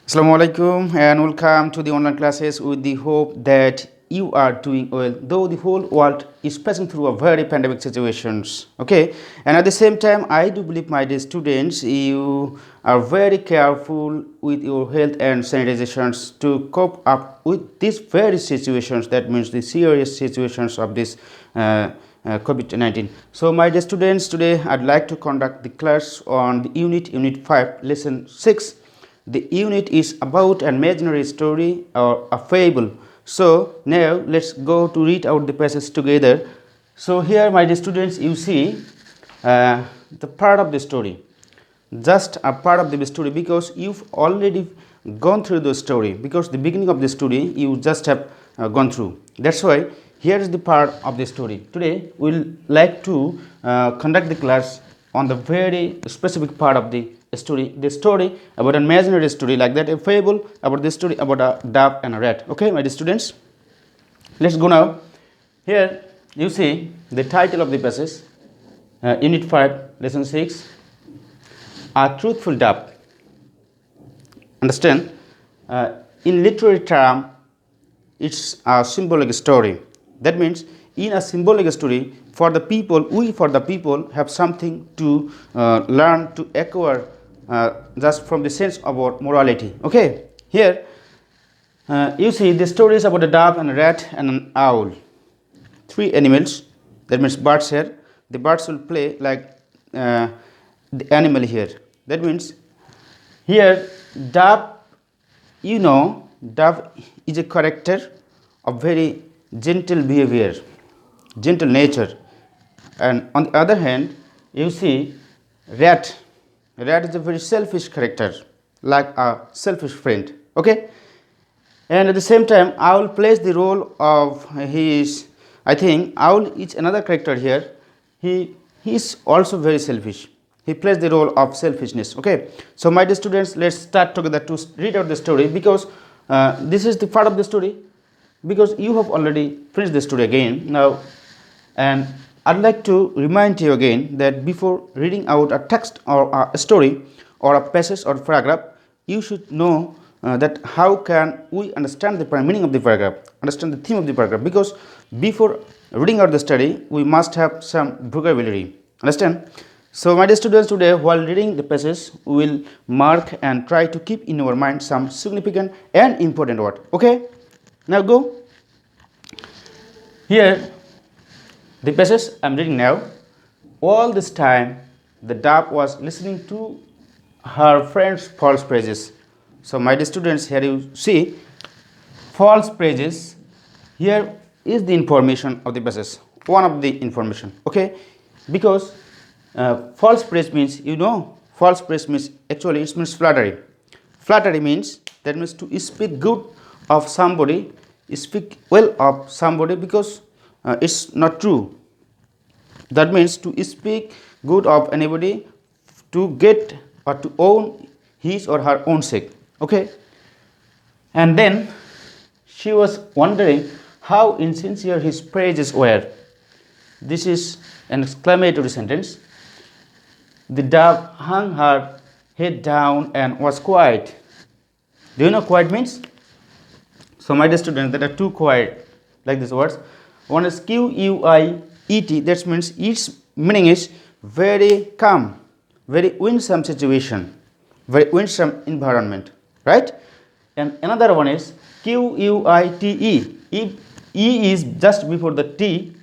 Assalamu alaikum and welcome to the online classes with the hope that you are doing well, though the whole world is passing through a very pandemic situations. Okay, and at the same time, I do believe, my dear students, you are very careful with your health and sanitizations to cope up with these very situations. That means the serious situations of this COVID-19. So, my dear students, today I'd like to conduct the class on the Unit 5, Lesson 6. The unit is about an imaginary story or a fable. So now let's go to read out the passage together. So here, my dear students, you see the part of the story, just a part of the story, because you've already gone through the story, because the beginning of the story you just have gone through. That's why here is the part of the story. Today we'll like to conduct the class on the very specific part of the story about an imaginary story, like that, a fable about the story about a dove and a rat. Okay, my dear students, let's go now. Here you see the title of the passage, Unit 5, Lesson 6, A Truthful Dove. Understand, in literary term, it's a symbolic story. That means in a symbolic story, for the people, we for the people have something to learn, to acquire just from the sense of our morality. Okay, here you see the stories about a dove and a rat and an owl, three animals. That means birds. Here the birds will play like the animal here. That means here dove, dove is a character of very gentle behavior, gentle nature. And on the other hand, you see rat. Rat is a very selfish character, like a selfish friend. Okay, and at the same time, owl plays the role of his. I think owl is another character here. He is also very selfish. He plays the role of selfishness. Okay, so my dear students, let's start together to read out the story, because this is the part of the story, because you have already finished the story again now. And I'd like to remind you again that before reading out a text or a story or a passage or paragraph, you should know that how can we understand the meaning of the paragraph, understand the theme of the paragraph, because before reading out the study, we must have some vocabulary. Understand? So my dear students, today while reading the passage, we will mark and try to keep in our mind some significant and important word. Okay? Now go. Here, the passage I am reading now. All this time, the dove was listening to her friend's false praises. So, my dear students, here you see false praises. Here is the information of the passage, one of the information. Okay, because false praise means, false praise means, actually it means flattery. Flattery means, that means to speak good of somebody, speak well of somebody, because it's not true. That means to speak good of anybody to get or to own his or her own sake. Okay, and then she was wondering how insincere his praises were. This is an exclamatory sentence. The dove hung her head down and was quiet. Do you know quiet means? So my dear students, there are two quiet like these words. One is Q-U-I-E-T. That means its meaning is very calm, very winsome situation, very winsome environment, right? And another one is Q-U-I-T-E. If E is just before the T,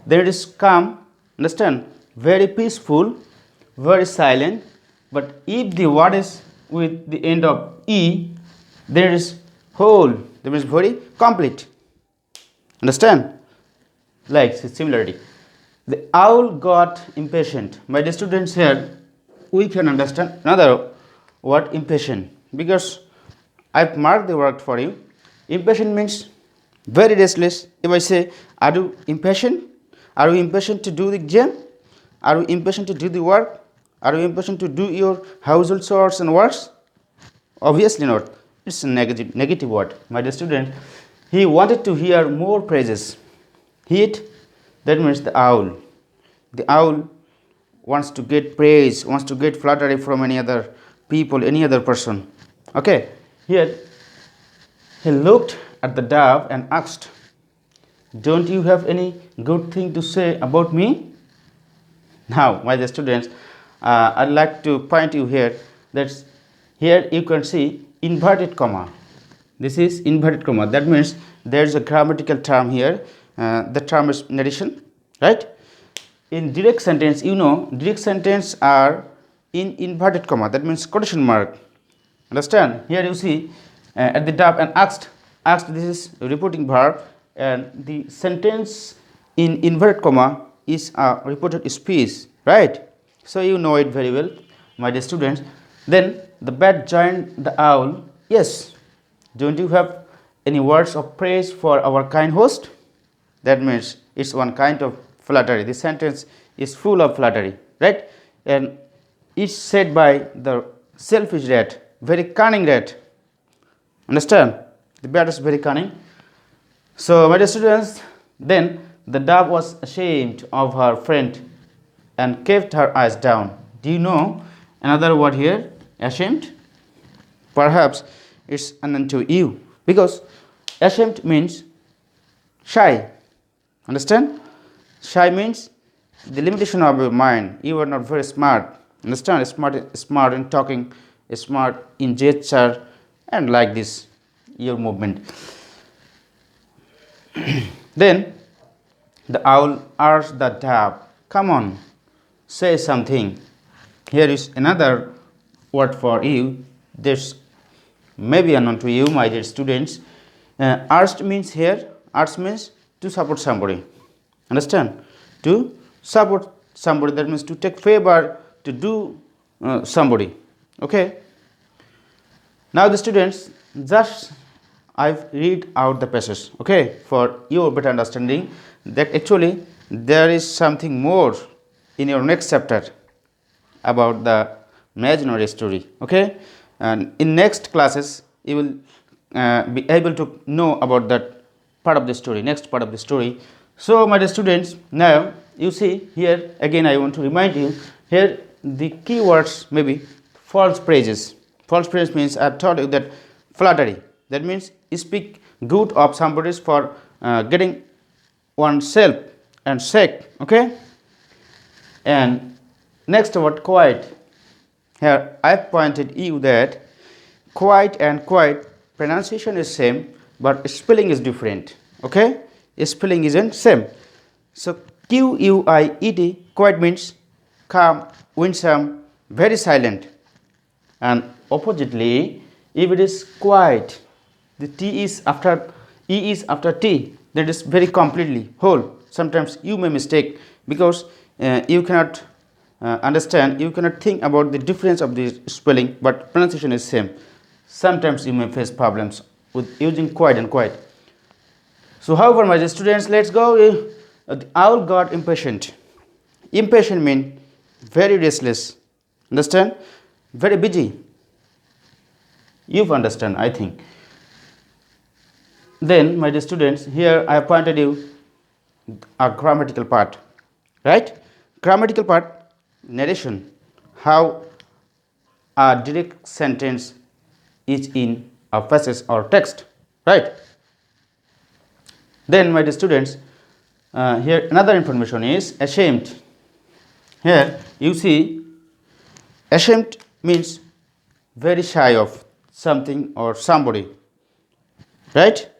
then it is calm, understand? Very peaceful, very silent. But if the word is with the end of E, then it is whole, that means very complete. Understand? Like similarity. The owl got impatient. My dear students, here we can understand another word, impatient, because I've marked the word for you. Impatient means very restless. If I say, are you impatient? Are you impatient to do the exam? Are you impatient to do the work? Are you impatient to do your household chores and works? Obviously not. It's a negative word. My dear student, he wanted to hear more praises. Heat, that means the owl. The owl wants to get praise, wants to get flattery from any other people, any other person. Okay. Here he looked at the dove and asked, "Don't you have any good thing to say about me?" Now, my dear students, I'd like to point you here that here you can see inverted comma. This is inverted comma. That means there's a grammatical term here. The term is narration, right? In direct sentence, direct sentence are in inverted comma. That means quotation mark. Understand? Here you see at the top and asked. Asked, this is a reporting verb, and the sentence in inverted comma is a reported speech, right? So you know it very well, my dear students. Then the bat joined the owl. Yes. Don't you have any words of praise for our kind host? That means it's one kind of flattery. This sentence is full of flattery, right? And it's said by the selfish rat, very cunning rat. Understand? The bat is very cunning. So, my dear students, then the dove was ashamed of her friend and kept her eyes down. Do you know another word here? Ashamed? Perhaps it's unknown to you, because ashamed means shy. Understand? Shy means the limitation of your mind. You are not very smart. Understand? Smart in talking, smart in gesture, and like this, your movement. Then the owl asked the dove, "Come on, say something." Here is another word for you. This may be unknown to you, my dear students. Asked means here, asked means to support somebody. Understand? To support somebody, that means to take favor, to do somebody. Okay? Now the students, just I've read out the passage, okay, for your better understanding that actually there is something more in your next chapter about the imaginary story, okay, and in next classes you will be able to know about that part of the story, next part of the story. So my dear students, now you see here again I want to remind you here the keywords may be false praises. False praise means I've told you that flattery, that means speak good of somebody for getting oneself and sake, okay. And next word quiet. Here I pointed you that quiet and quiet pronunciation is same but spelling is different, okay. Spelling isn't same. So Q-U-I-E-T, quiet means calm, winsome, very silent, and oppositely if it is quiet, the T is after E is after T, that is very completely whole. Sometimes you may mistake because you cannot understand, you cannot think about the difference of the spelling, but pronunciation is same. Sometimes you may face problems with using quiet and quiet. So however, my students, let's go. The owl got impatient. Impatient means very restless. Understand? Very busy. You understand, I think. Then, my dear students, here I pointed you a grammatical part, right? Grammatical part, narration, how a direct sentence is in a passage or text, right? Then, my dear students, here another information is ashamed. Here you see ashamed means very shy of something or somebody, right?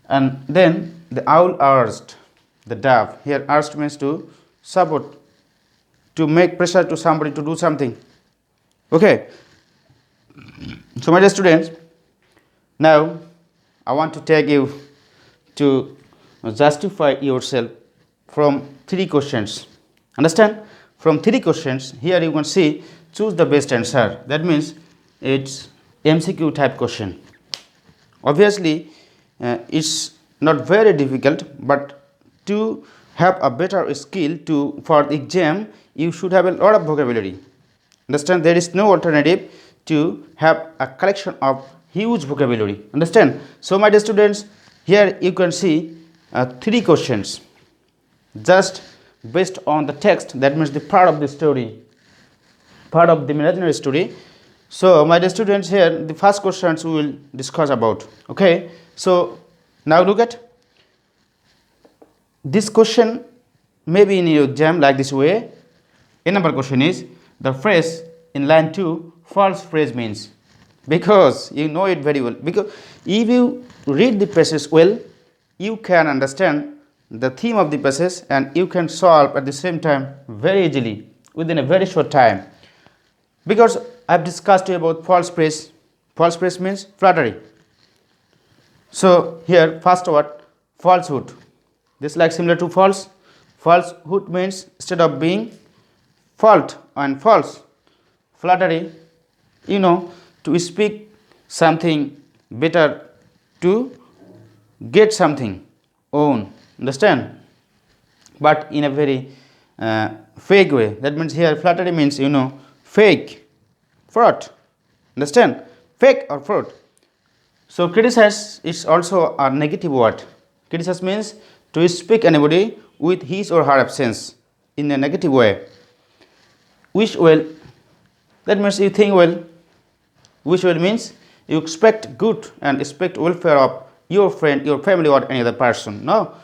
And then the owl urged the dove. Here urged means to support, to make pressure to somebody to do something, okay. So my dear students, now I want to take you to justify yourself from 3 questions. Understand? From 3 questions, here you can see choose the best answer. That means it's MCQ type question. Obviously it's not very difficult, but to have a better skill to for the exam you should have a lot of vocabulary. Understand? There is no alternative to have a collection of huge vocabulary. Understand? So my dear students, here you can see 3 questions just based on the text, that means the part of the story, part of the imaginary story. So my dear students, here the first questions we will discuss about. Okay, so now look at this question. Maybe in your exam like this way. A number question is the phrase in line 2 false phrase means, because you know it very well, because if you read the passage well you can understand the theme of the passage and you can solve at the same time very easily within a very short time, because I've discussed you about false praise. False praise means flattery. So here first word falsehood. This like similar to false. Falsehood means instead of being fault and false, flattery, to speak something better, to get something own, understand, but in a very fake way. That means here flattery means fake, fraud, understand, fake or fraud. So criticize is also a negative word. Criticize means to speak anybody with his or her absence in a negative way. Wish well, that means you think well. Wish well means you expect good and expect welfare of your friend, your family, or any other person. No.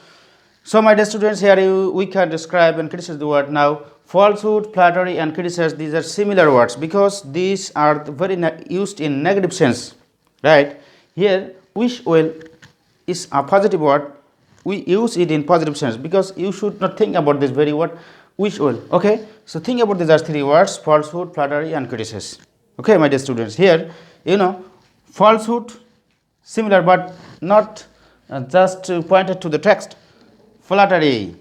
So my dear students, here we can describe and criticize the word. Now falsehood, flattery and criticize, these are similar words because these are very used in negative sense, right? Here wish well is a positive word. We use it in positive sense because you should not think about this very word wish well. Okay, so think about these are three words: falsehood, flattery and criticize. Okay, my dear students, here falsehood similar but not just pointed to the text. Flattery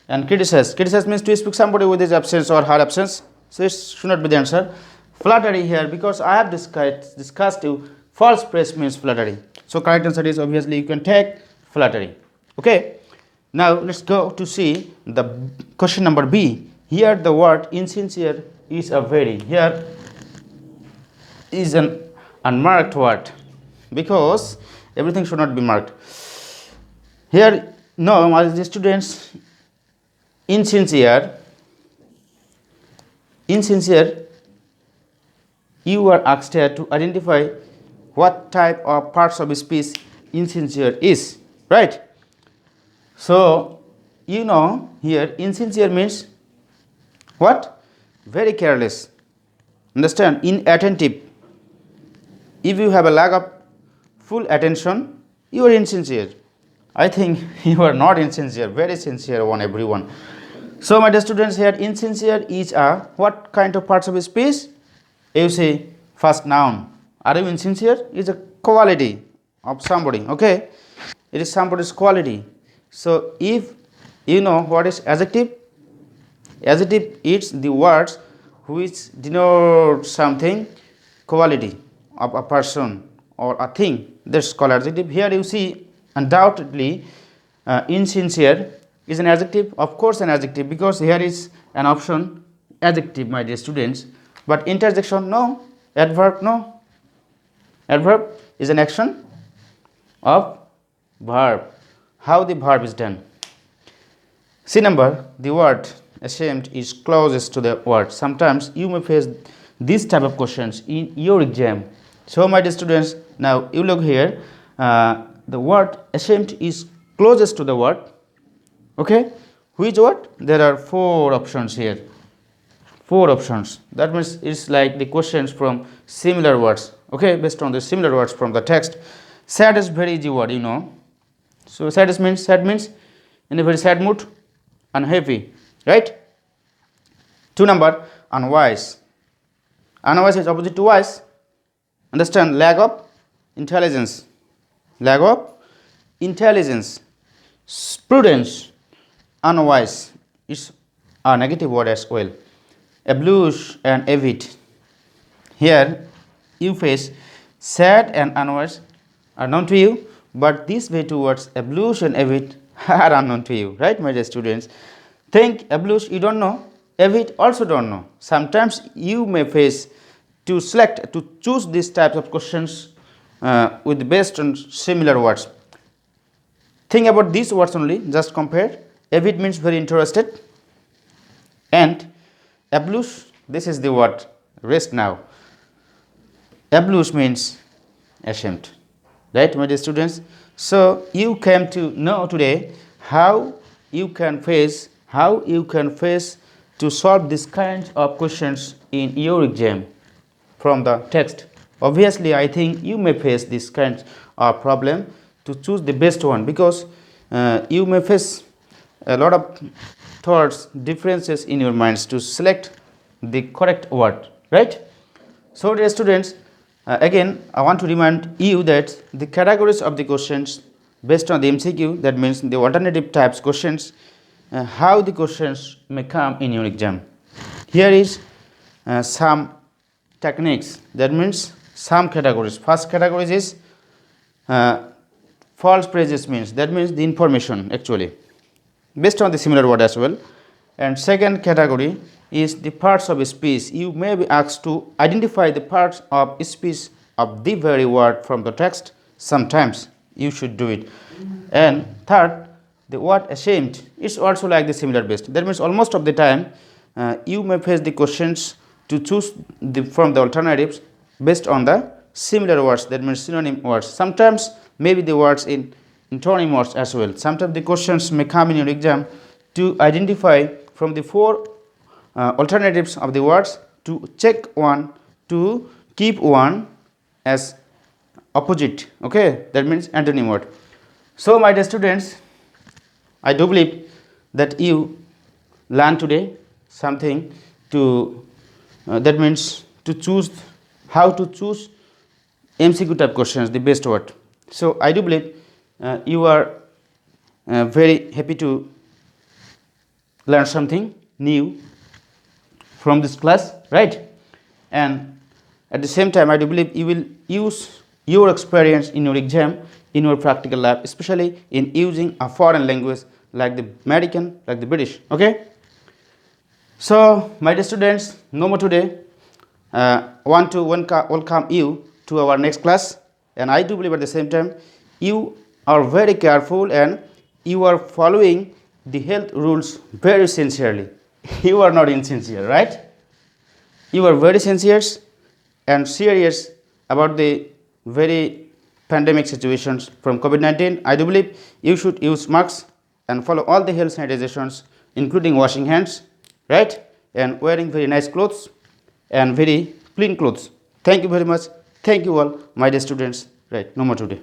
and criticize. Criticize means to speak somebody with his absence or her absence. So it should not be the answer. Flattery here because I have discussed you false praise means flattery. So correct answer is obviously you can take flattery. Okay. Now let's go to see the question number B. Here the word insincere is a very. Here is an unmarked word because everything should not be marked. Here, no, my students, insincere, you are asked here to identify what type of parts of speech insincere is, right? So, here insincere means what? Very careless, understand, inattentive. If you have a lack of full attention, you are insincere. I think you are not insincere, very sincere one, everyone. So my dear students, here insincere is a what kind of parts of speech? You say first noun. Are you insincere? Is a quality of somebody. Okay, it is somebody's quality. So if you know what is adjective, adjective is the words which denote something quality of a person or a thing. That's called adjective. Here you see undoubtedly insincere is an adjective, of course an adjective, because here is an option adjective, my dear students. But interjection, no. Adverb, no. Adverb is an action of verb. How the verb is done. See number, the word ashamed is closest to the word. Sometimes you may face this type of questions in your exam. So my dear students, now you look here, the word ashamed is closest to the word. Okay, which word? There are 4 options here. 4 options. That means it's like the questions from similar words. Okay, based on the similar words from the text. Sad is very easy word, So sad means in a very sad mood, unhappy, right? 2 number, unwise. Unwise is opposite to wise. Understand, lack of intelligence. Lack of intelligence. Prudence, unwise is a negative word as well. Abuse and avid. Here you face sad and unwise are known to you, but these way two words abuse and avid are unknown to you, right, my dear students? Think abuse you don't know, avid also don't know. Sometimes you may face to choose these types of questions with based on similar words. Think about these words only, just compare. Avid means very interested, and abuse, this is the word, rest now. Ablus means ashamed, right, my dear students? So you came to know today how you can face to solve this kind of questions in your exam from the text. Obviously, I think you may face this kind of problem to choose the best one, because you may face a lot of thoughts, differences in your minds to select the correct word, right? So, dear students, again, I want to remind you that the categories of the questions based on the MCQ, that means the alternative types questions, how the questions may come in your exam. Here is some techniques, that means some categories. First category is uh, false phrases, means that means the information actually based on the similar word as well. And second category is the parts of a speech. You may be asked to identify the parts of speech of the very word from the text. Sometimes you should do it. And third, the word ashamed is also like the similar based. That means almost of the time you may face the questions to choose from the alternatives based on the similar words, that means synonym words. Sometimes maybe the words in antonym words as well. Sometimes the questions may come in your exam to identify from the four alternatives of the words, to check one, to keep one as opposite, okay, that means antonym word. So my dear students, I do believe that you learn today something to that means to choose how to choose MCQ type questions, the best word. So I do believe you are very happy to learn something new from this class, right? And at the same time, I do believe you will use your experience in your exam, in your practical lab, especially in using a foreign language like the American, like the British, okay? So my dear students, no more today. Want to welcome you to our next class, and I do believe at the same time you are very careful and you are following the health rules very sincerely. You are not insincere, right? You are very sincere and serious about the very pandemic situations from COVID-19. I do believe you should use masks and follow all the health sanitizations, including washing hands, right, and wearing very nice clothes and very clean clothes. Thank you very much. Thank you all, my dear students. Right, no more today.